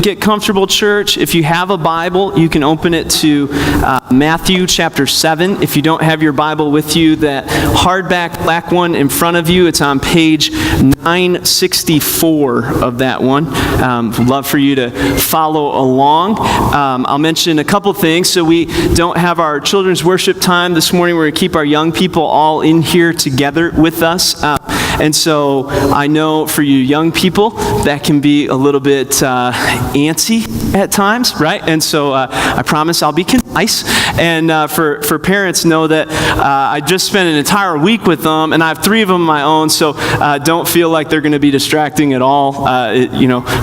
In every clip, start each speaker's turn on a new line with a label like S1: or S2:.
S1: get comfortable, church, if you have a Bible, you can open it to Matthew chapter 7. If you don't have your Bible with you, that hardback black one in front of you, it's on page 964 of that one. Love for you to follow along. I'll mention a couple things. So we don't have our children's worship time this morning. We're going to keep our young people all in here together with us. And so I know for you young people, that can be a little bit antsy at times, right? And so I promise I'll be concise. And for parents, know that I just spent an entire week with them, and I have 3 of them of my own, so don't feel like they're going to be distracting at all.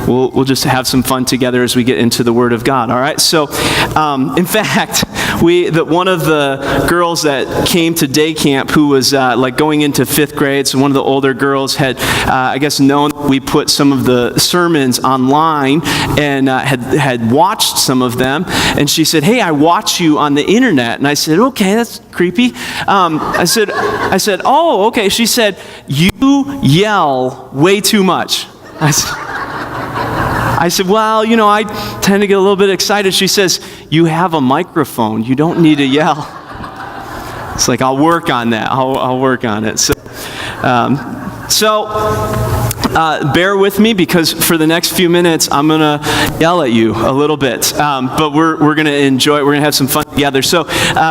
S1: We'll just have some fun together as we get into the Word of God, all right? So, in fact, one of the girls that came to day camp who was going into 5th grade, so one of the older girls had, I guess, known we put some of the sermons online and had watched some of them, and she said, "Hey, I watch you on the internet." And I said, "Okay, that's creepy." I said, "Oh, okay." She said, "You yell way too much." I said, "Well, I tend to get a little bit excited." She says, "You have a microphone. You don't need to yell." It's like, I'll work on that. I'll work on it. So bear with me, because for the next few minutes, I'm going to yell at you a little bit. But we're going to enjoy it. We're going to have some fun together. So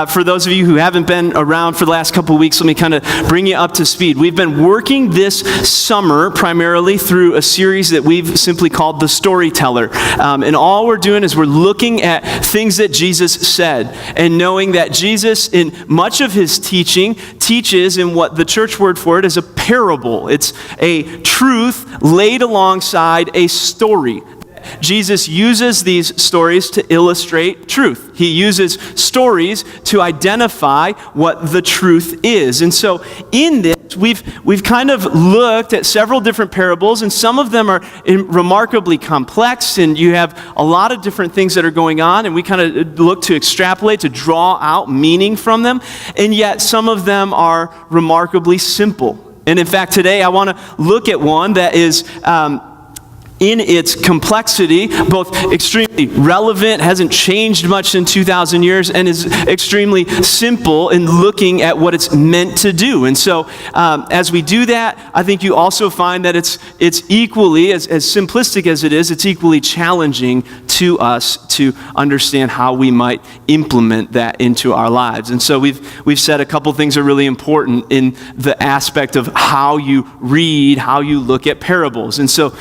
S1: for those of you who haven't been around for the last couple of weeks, let me kind of bring you up to speed. We've been working this summer primarily through a series that we've simply called The Storyteller. And all we're doing is we're looking at things that Jesus said, and knowing that Jesus, in much of his teaching, teaches in what the church word for it is a parable. It's a truth laid alongside a story. Jesus uses these stories to illustrate truth. He uses stories to identify what the truth is. And so in this, we've kind of looked at several different parables, and some of them are remarkably complex, and you have a lot of different things that are going on, and we kind of look to extrapolate, to draw out meaning from them, and yet some of them are remarkably simple. And in fact, today I want to look at one that is in its complexity, both extremely relevant, hasn't changed much in 2,000 years, and is extremely simple in looking at what it's meant to do. And so as we do that, I think you also find that it's equally, as simplistic as it is, it's equally challenging to us to understand how we might implement that into our lives. And so we've said a couple things are really important in the aspect of how you read, how you look at parables. And so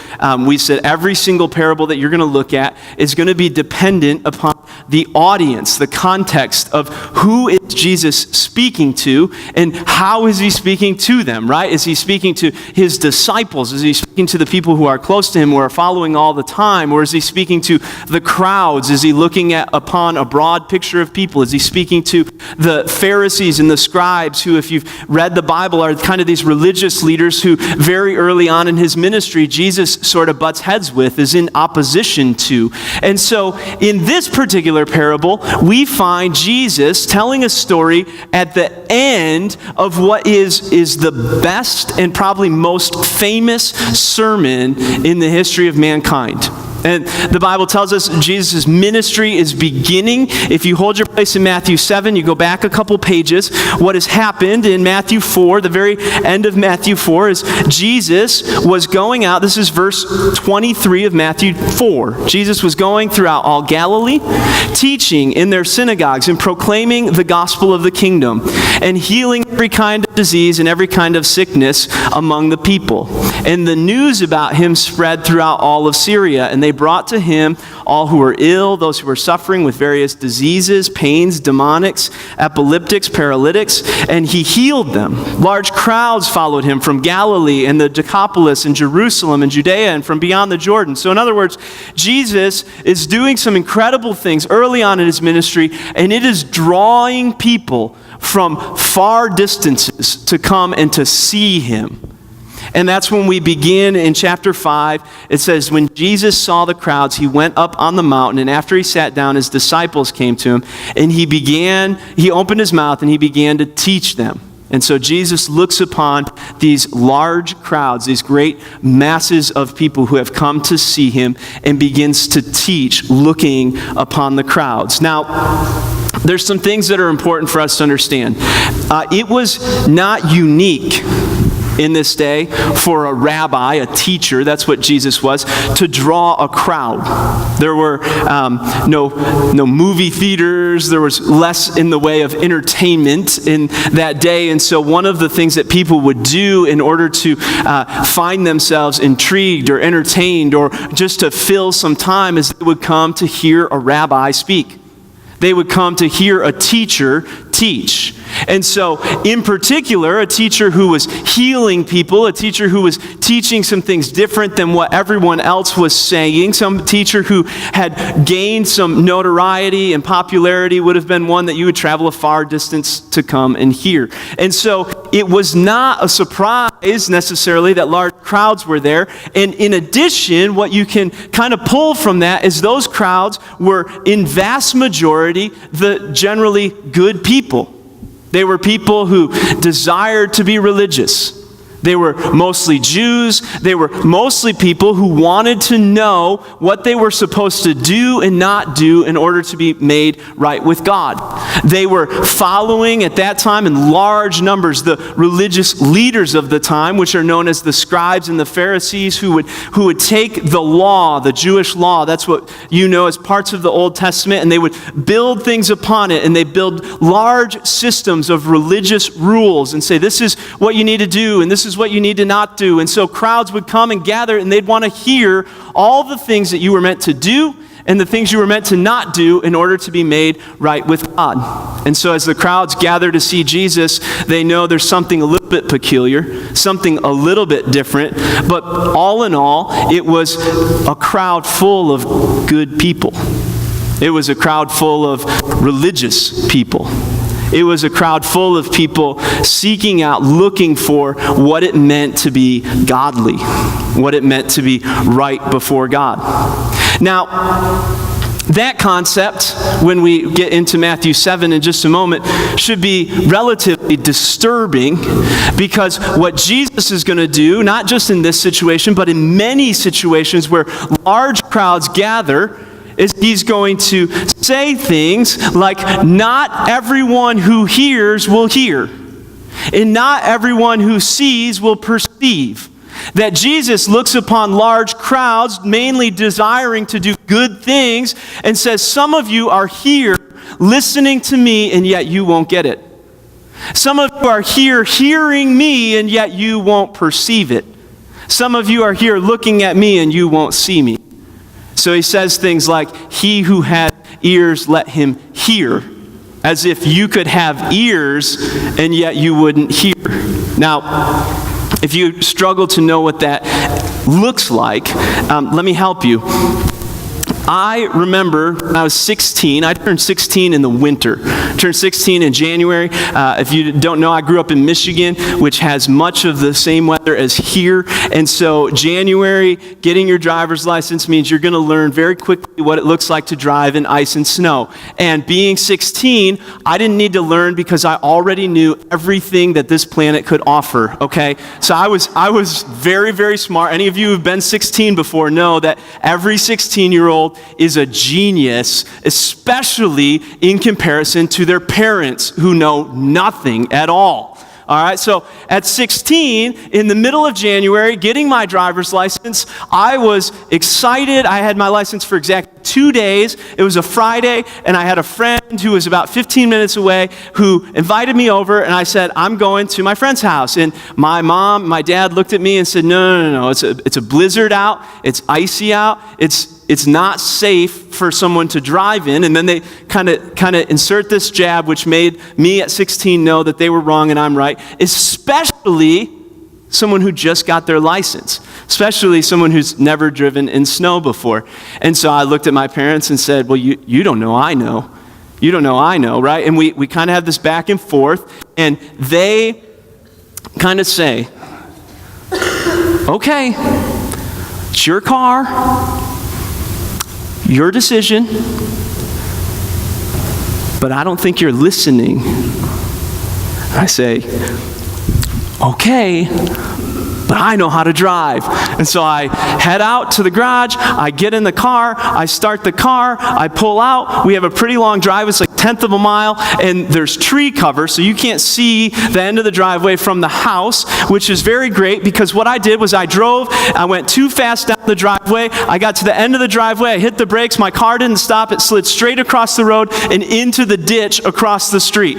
S1: we said every single parable that you're going to look at is going to be dependent upon the audience, the context of who is Jesus speaking to, and how is he speaking to them, right? Is he speaking to his disciples? Is he speaking to the people who are close to him, who are following all the time? Or is he speaking to the crowds? Is he looking upon a broad picture of people? Is he speaking to the Pharisees and the scribes, who, if you've read the Bible, are kind of these religious leaders who very early on in his ministry, Jesus sort of butts heads with, is in opposition to. And so in this particular parable, we find Jesus telling a story at the end of what is the best and probably most famous sermon in the history of mankind. And the Bible tells us Jesus' ministry is beginning. If you hold your place in Matthew 7, you go back a couple pages. What has happened in Matthew 4, the very end of Matthew 4, is Jesus was going out. This is verse 23 of Matthew 4. Jesus was going throughout all Galilee, teaching in their synagogues and proclaiming the gospel of the kingdom, and healing every kind of disease and every kind of sickness among the people. And the news about him spread throughout all of Syria, and they brought to him all who were ill, those who were suffering with various diseases, pains, demonics, epileptics, paralytics, and he healed them. Large crowds followed him from Galilee and the Decapolis and Jerusalem and Judea and from beyond the Jordan. So in other words, Jesus is doing some incredible things early on in his ministry, and it is drawing people from far distances to come and to see him. And that's when we begin in chapter 5. It says, when Jesus saw the crowds, he went up on the mountain, and after he sat down, his disciples came to him, and he opened his mouth and he began to teach them. And so Jesus looks upon these large crowds, these great masses of people who have come to see him, and begins to teach looking upon the crowds. Now, there's some things that are important for us to understand. It was not unique in this day for a rabbi, a teacher, that's what Jesus was, to draw a crowd. There were no movie theaters. There was less in the way of entertainment in that day. And so one of the things that people would do in order to find themselves intrigued or entertained or just to fill some time is they would come to hear a rabbi speak. They would come to hear a teacher teach. And so, in particular, a teacher who was healing people, a teacher who was teaching some things different than what everyone else was saying, some teacher who had gained some notoriety and popularity would have been one that you would travel a far distance to come and hear. And so, it was not a surprise necessarily that large crowds were there. And in addition, what you can kind of pull from that is those crowds were, in vast majority, the generally good people. They were people who desired to be religious. They were mostly Jews. They were mostly people who wanted to know what they were supposed to do and not do in order to be made right with God. They were following at that time in large numbers the religious leaders of the time, which are known as the scribes and the Pharisees, who would take the law, the Jewish law, that's what you know as parts of the Old Testament, and they would build things upon it, and they build large systems of religious rules and say, this is what you need to do, and this is what you need to not do. And so crowds would come and gather, and they'd want to hear all the things that you were meant to do and the things you were meant to not do in order to be made right with God. And so as the crowds gather to see Jesus, they know there's something a little bit peculiar, something a little bit different, but all in all, it was a crowd full of good people. It was a crowd full of religious people. It was a crowd full of people seeking out, looking for what it meant to be godly, what it meant to be right before God. Now, that concept, when we get into Matthew 7 in just a moment, should be relatively disturbing, because what Jesus is going to do, not just in this situation, but in many situations where large crowds gather, is he's going to say things like, not everyone who hears will hear, and not everyone who sees will perceive. That Jesus looks upon large crowds, mainly desiring to do good things, and says, some of you are here listening to me, and yet you won't get it. Some of you are here hearing me, and yet you won't perceive it. Some of you are here looking at me, and you won't see me. So he says things like, he who had ears, let him hear, as if you could have ears and yet you wouldn't hear. Now, if you struggle to know what that looks like, let me help you. I remember when I was 16, I turned 16 in the winter. I turned 16 in January. If you don't know, I grew up in Michigan, which has much of the same weather as here. And so January, getting your driver's license means you're going to learn very quickly what it looks like to drive in ice and snow. And being 16, I didn't need to learn because I already knew everything that this planet could offer, okay? So I was very, very smart. Any of you who've been 16 before know that every 16-year-old is a genius, especially in comparison to their parents who know nothing at all. All right, so at 16, in the middle of January, getting my driver's license, I was excited. I had my license for exactly 2 days. It was a Friday, and I had a friend who was about 15 minutes away who invited me over, and I said, I'm going to my friend's house. And my mom, my dad looked at me and said, no, it's a blizzard out, it's icy out, it's not safe for someone to drive in. And then they kind of insert this jab, which made me at 16 know that they were wrong and I'm right, especially someone who just got their license, especially someone who's never driven in snow before. And so I looked at my parents and said, well, you don't know, I know. You don't know, I know, right? And we kind of have this back and forth, and they kind of say, okay, it's your car, your decision, but I don't think you're listening. I say, okay, but I know how to drive. And so I head out to the garage, I get in the car, I start the car, I pull out. We have a pretty long drive, it's like 1/10 of a mile, and there's tree cover, so you can't see the end of the driveway from the house, which is very great because what I did was I went too fast down the driveway, I got to the end of the driveway, I hit the brakes, my car didn't stop, it slid straight across the road and into the ditch across the street.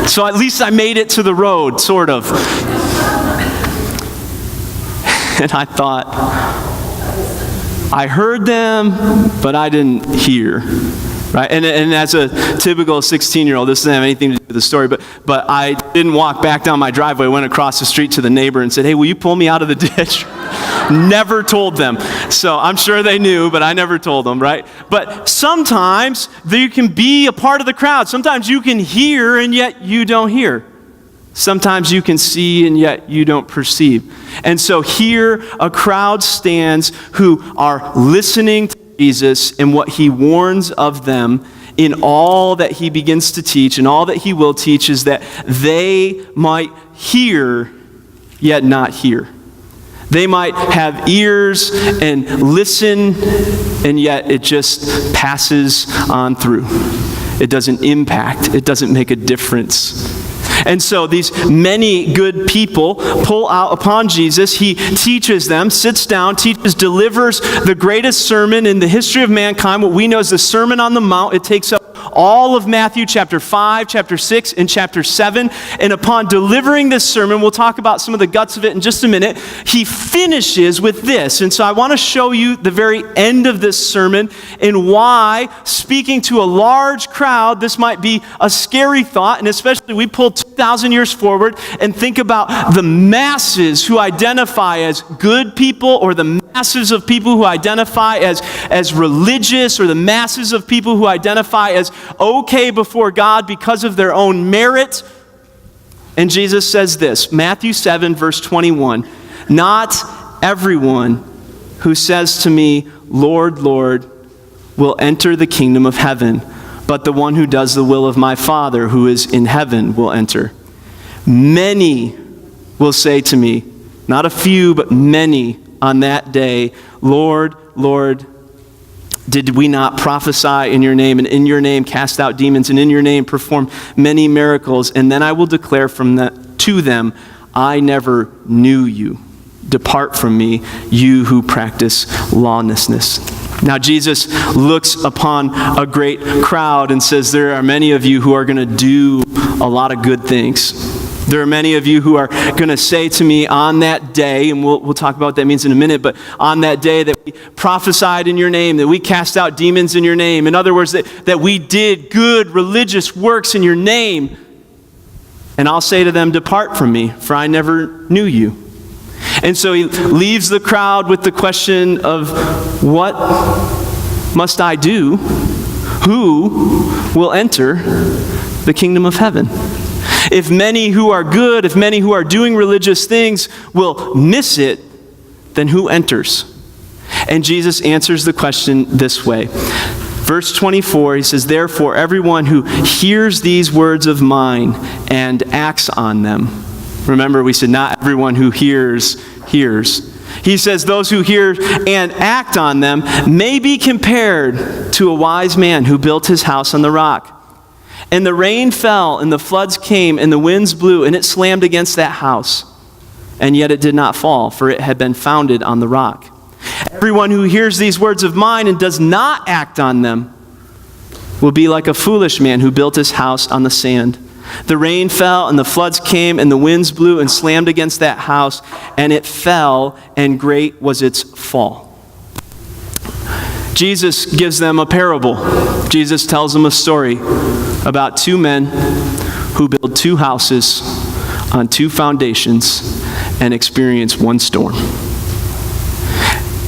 S1: So at least I made it to the road, sort of. And I thought, I heard them, but I didn't hear. Right? And as a typical 16-year-old, this doesn't have anything to do with the story, but I didn't walk back down my driveway, went across the street to the neighbor and said, hey, will you pull me out of the ditch? Never told them. So I'm sure they knew, but I never told them, right? But sometimes you can be a part of the crowd. Sometimes you can hear and yet you don't hear. Sometimes you can see and yet you don't perceive. And so here a crowd stands who are listening to Jesus and what he warns of them in all that he begins to teach and all that he will teach is that they might hear yet not hear. They might have ears and listen, and yet it just passes on through. It doesn't impact. It doesn't make a difference. And so these many good people pull out upon Jesus. He teaches them, sits down, teaches, delivers the greatest sermon in the history of mankind, what we know as the Sermon on the Mount. It takes up all of Matthew chapter 5, chapter 6, and chapter 7. And upon delivering this sermon, we'll talk about some of the guts of it in just a minute, he finishes with this. And so I want to show you the very end of this sermon and why, speaking to a large crowd, this might be a scary thought. And especially we pull 2,000 years forward and think about the masses who identify as good people or the masses of people who identify as religious or the masses of people who identify as okay before God because of their own merit. And Jesus says this, Matthew 7, verse 21, not everyone who says to me, Lord, Lord, will enter the kingdom of heaven, but the one who does the will of my Father who is in heaven will enter. Many will say to me, not a few, but many on that day, Lord, Lord, did we not prophesy in your name, and in your name cast out demons, and in your name perform many miracles? And then I will declare to them, I never knew you. Depart from me, you who practice lawlessness. Now Jesus looks upon a great crowd and says, there are many of you who are going to do a lot of good things. There are many of you who are going to say to me on that day, and we'll talk about what that means in a minute, but on that day that we prophesied in your name, that we cast out demons in your name. In other words, that we did good religious works in your name. And I'll say to them, depart from me, for I never knew you. And so he leaves the crowd with the question of, what must I do? Who will enter the kingdom of heaven? If many who are good, if many who are doing religious things will miss it, then who enters? And Jesus answers the question this way. Verse 24, he says, therefore, everyone who hears these words of mine and acts on them. Remember, we said not everyone who hears. He says those who hear and act on them may be compared to a wise man who built his house on the rock. And the rain fell, and the floods came, and the winds blew, and it slammed against that house. And yet it did not fall, for it had been founded on the rock. Everyone who hears these words of mine and does not act on them will be like a foolish man who built his house on the sand. The rain fell, and the floods came, and the winds blew and slammed against that house, and it fell, and great was its fall. Jesus gives them a parable. Jesus tells them a story about two men who build two houses on two foundations and experience one storm.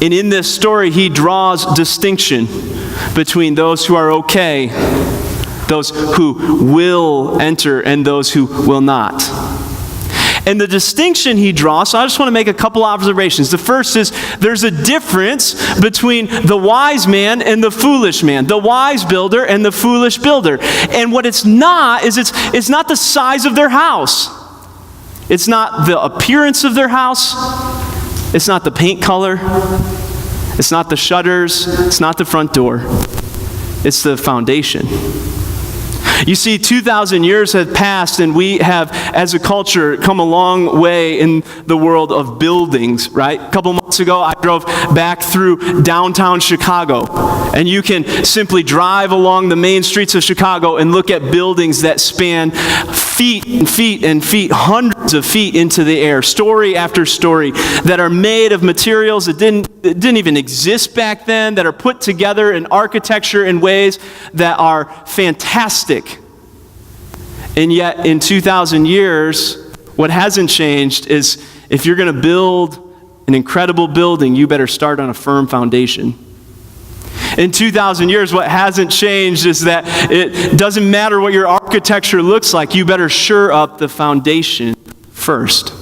S1: And in this story, he draws distinction between those who are okay, those who will enter, and those who will not. And the distinction he draws, so I just want to make a couple observations. The first is there's a difference between the wise man and the foolish man, the wise builder and the foolish builder. And what it's not is it's not the size of their house. It's not the appearance of their house. It's not the paint color. It's not the shutters. It's not the front door. It's the foundation. You see, 2,000 years have passed, and we have, as a culture, come a long way in the world of buildings, right? A couple months ago, I drove back through downtown Chicago, and you can simply drive along the main streets of Chicago and look at buildings that span feet and feet and feet, hundreds of feet into the air, story after story, that are made of materials that didn't even exist back then, that are put together in architecture in ways that are fantastic. And yet, in 2,000 years, what hasn't changed is if you're going to build an incredible building, you better start on a firm foundation. In 2,000 years, what hasn't changed is that it doesn't matter what your architecture looks like, you better shore up the foundation first.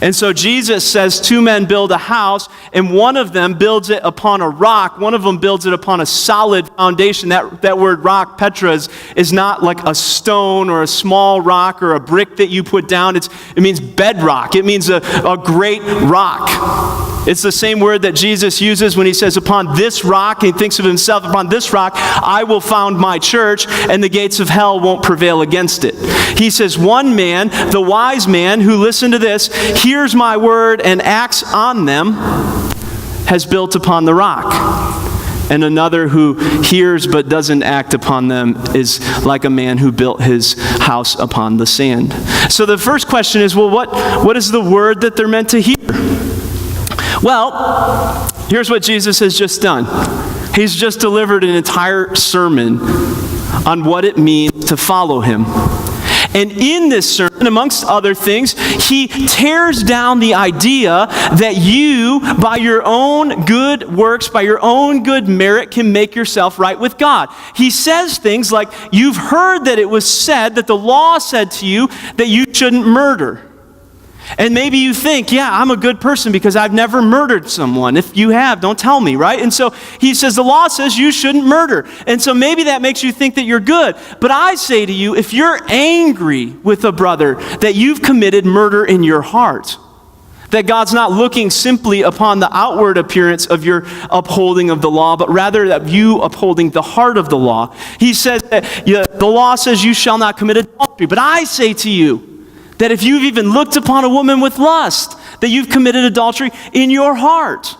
S1: And so Jesus says two men build a house, and one of them builds it upon a rock. One of them builds it upon a solid foundation. That word rock, Petra, is not like a stone or a small rock or a brick that you put down. It means bedrock. It means a great rock. It's the same word that Jesus uses when he says, upon this rock, and he thinks of himself, upon this rock, I will found my church, and the gates of hell won't prevail against it. He says, one man, the wise man, who, listen to this, hears my word and acts on them, has built upon the rock. And another who hears but doesn't act upon them is like a man who built his house upon the sand. So the first question is, well, what is the word that they're meant to hear? Well, here's what Jesus has just done. He's just delivered an entire sermon on what it means to follow him. And in this sermon, amongst other things, he tears down the idea that you, by your own good works, by your own good merit, can make yourself right with God. He says things like, you've heard that it was said, that the law said to you, that you shouldn't murder. And maybe you think, yeah, I'm a good person because I've never murdered someone. If you have, don't tell me, right? And so he says, the law says you shouldn't murder. And so maybe that makes you think that you're good. But I say to you, if you're angry with a brother, that you've committed murder in your heart. That God's not looking simply upon the outward appearance of your upholding of the law, but rather that you upholding the heart of the law. He says that the law says you shall not commit adultery. But I say to you, that if you've even looked upon a woman with lust, that you've committed adultery in your heart.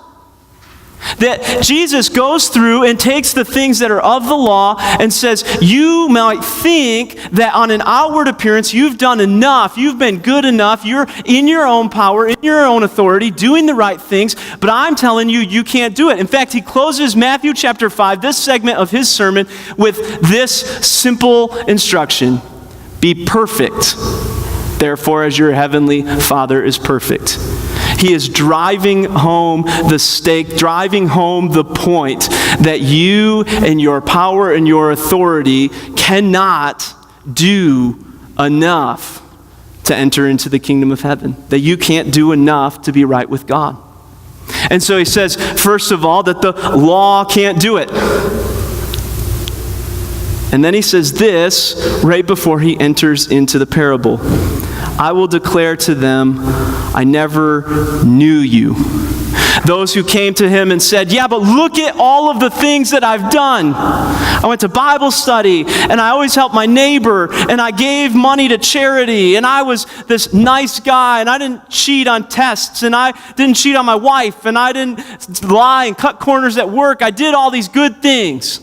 S1: That Jesus goes through and takes the things that are of the law and says, you might think that on an outward appearance you've done enough, you've been good enough, you're in your own power, in your own authority, doing the right things, but I'm telling you, you can't do it. In fact, he closes Matthew chapter 5, this segment of his sermon, with this simple instruction: be perfect. Therefore, as your heavenly Father is perfect. He is driving home the stake, driving home the point that you and your power and your authority cannot do enough to enter into the kingdom of heaven. That you can't do enough to be right with God. And so he says, first of all, that the law can't do it. And then he says this right before he enters into the parable. I will declare to them, I never knew you. Those who came to him and said, yeah, but look at all of the things that I've done. I went to Bible study, and I always helped my neighbor, and I gave money to charity, and I was this nice guy, and I didn't cheat on tests, and I didn't cheat on my wife, and I didn't lie and cut corners at work. I did all these good things.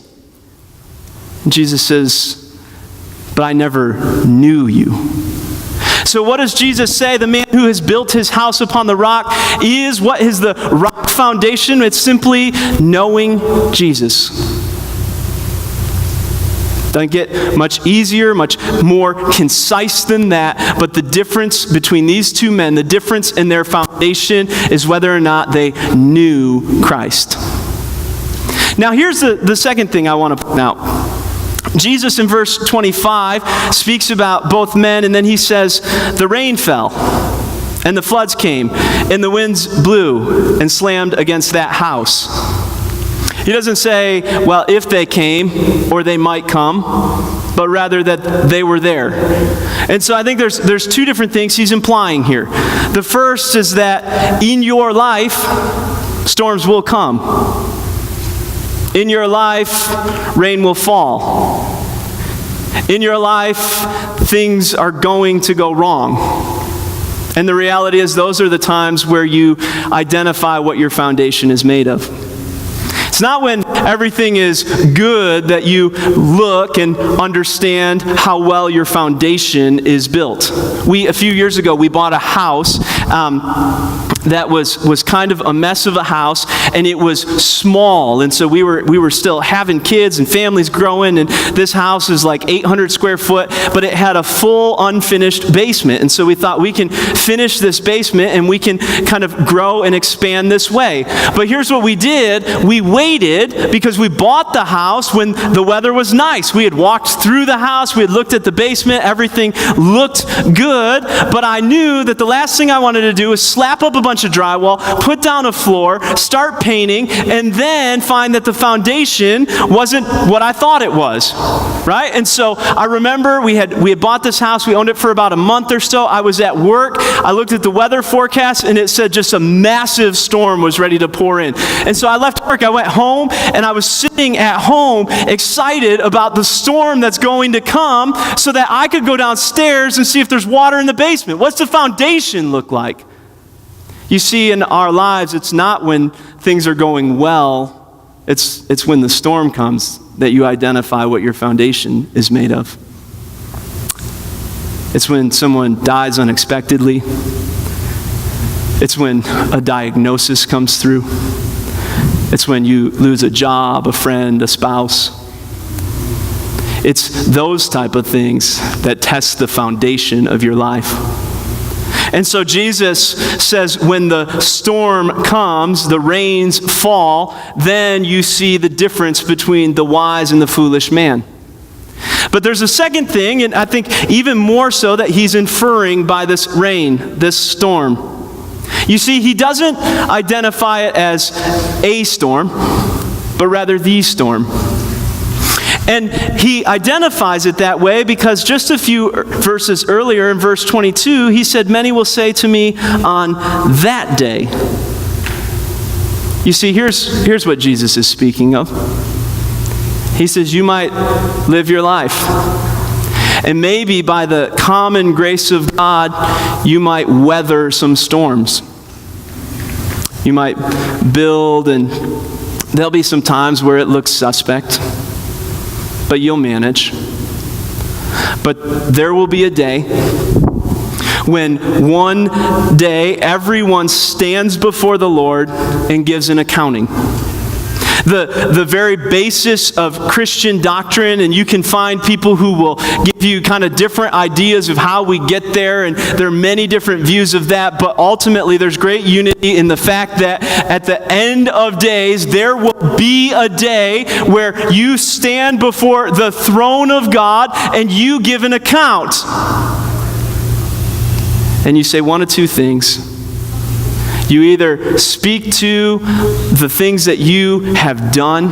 S1: And Jesus says, but I never knew you. So what does Jesus say? The man who has built his house upon the rock is, what is the rock foundation? It's simply knowing Jesus. Doesn't get much easier, much more concise than that. But the difference between these two men, the difference in their foundation is whether or not they knew Christ. Now here's the second thing I want to point out. Jesus in verse 25 speaks about both men, and then he says, the rain fell. And the floods came, and the winds blew and slammed against that house. He doesn't say, well, if they came or they might come, but rather that they were there. And so I think there's two different things he's implying here. The first is that in your life, storms will come. In your life, rain will fall. In your life, things are going to go wrong. And the reality is those are the times where you identify what your foundation is made of. It's not when everything is good that you look and understand how well your foundation is built. A few years ago, we bought a house that was kind of a mess of a house, and it was small. And so we were still having kids and families growing, and this house is like 800 square foot, but it had a full unfinished basement. And so we thought we can finish this basement and we can kind of grow and expand this way. But here's what we did. We waited because we bought the house when the weather was nice. We had walked through the house. We had looked at the basement. Everything looked good. But I knew that the last thing I wanted to do was slap up a bunch of drywall, put down a floor, start painting, and then find that the foundation wasn't what I thought it was, right? And so I remember we had bought this house. We owned it for about a month or so. I was at work. I looked at the weather forecast, and it said just a massive storm was ready to pour in. And so I left work. I went home, and I was sitting at home excited about the storm that's going to come so that I could go downstairs and see if there's water in the basement. What's the foundation look like? You see, in our lives, it's not when things are going well, it's when the storm comes that you identify what your foundation is made of. It's when someone dies unexpectedly. It's when a diagnosis comes through. It's when you lose a job, a friend, a spouse. It's those type of things that test the foundation of your life. And so Jesus says when the storm comes, the rains fall, then you see the difference between the wise and the foolish man. But there's a second thing, and I think even more so, that he's inferring by this rain, this storm. You see, he doesn't identify it as a storm, but rather the storm. And he identifies it that way because just a few verses earlier in verse 22, he said, "Many will say to me on that day." You see, here's what Jesus is speaking of. He says, you might live your life. And maybe by the common grace of God, you might weather some storms. You might build, and there'll be some times where it looks suspect, but you'll manage. But there will be a day when one day everyone stands before the Lord and gives an accounting. The very basis of Christian doctrine, and you can find people who will give you kind of different ideas of how we get there, and there are many different views of that, but ultimately there's great unity in the fact that at the end of days, there will be a day where you stand before the throne of God and you give an account. And you say one of two things. You either speak to the things that you have done.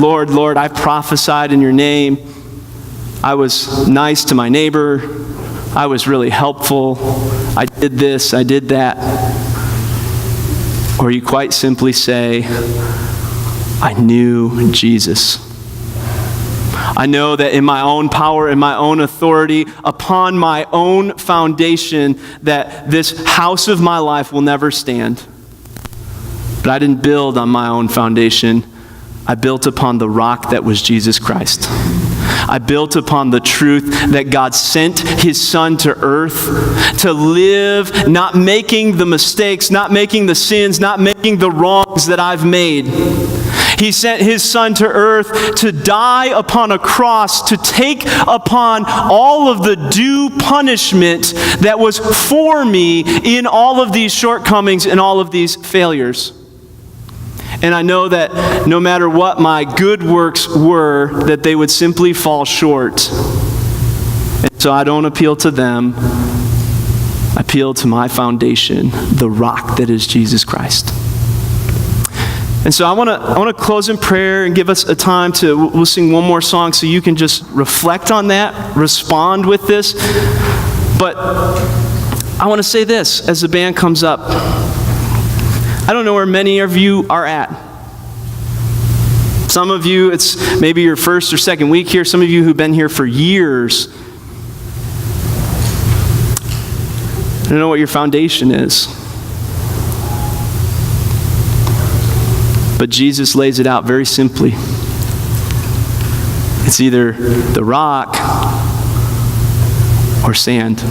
S1: Lord, Lord, I prophesied in your name. I was nice to my neighbor. I was really helpful. I did this, I did that. Or you quite simply say, I knew Jesus. I know that in my own power, in my own authority, upon my own foundation, that this house of my life will never stand. But I didn't build on my own foundation. I built upon the rock that was Jesus Christ. I built upon the truth that God sent his Son to earth to live, not making the mistakes, not making the sins, not making the wrongs that I've made. He sent his Son to earth to die upon a cross, to take upon all of the due punishment that was for me in all of these shortcomings and all of these failures. And I know that no matter what my good works were, that they would simply fall short. And so I don't appeal to them. I appeal to my foundation, the rock that is Jesus Christ. And so I want to close in prayer and give us a time we'll sing one more song so you can just reflect on that, respond with this. But I want to say this as the band comes up. I don't know where many of you are at. Some of you, it's maybe your first or second week here. Some of you who've been here for years. I don't know what your foundation is. But Jesus lays it out very simply. It's either the rock or sand.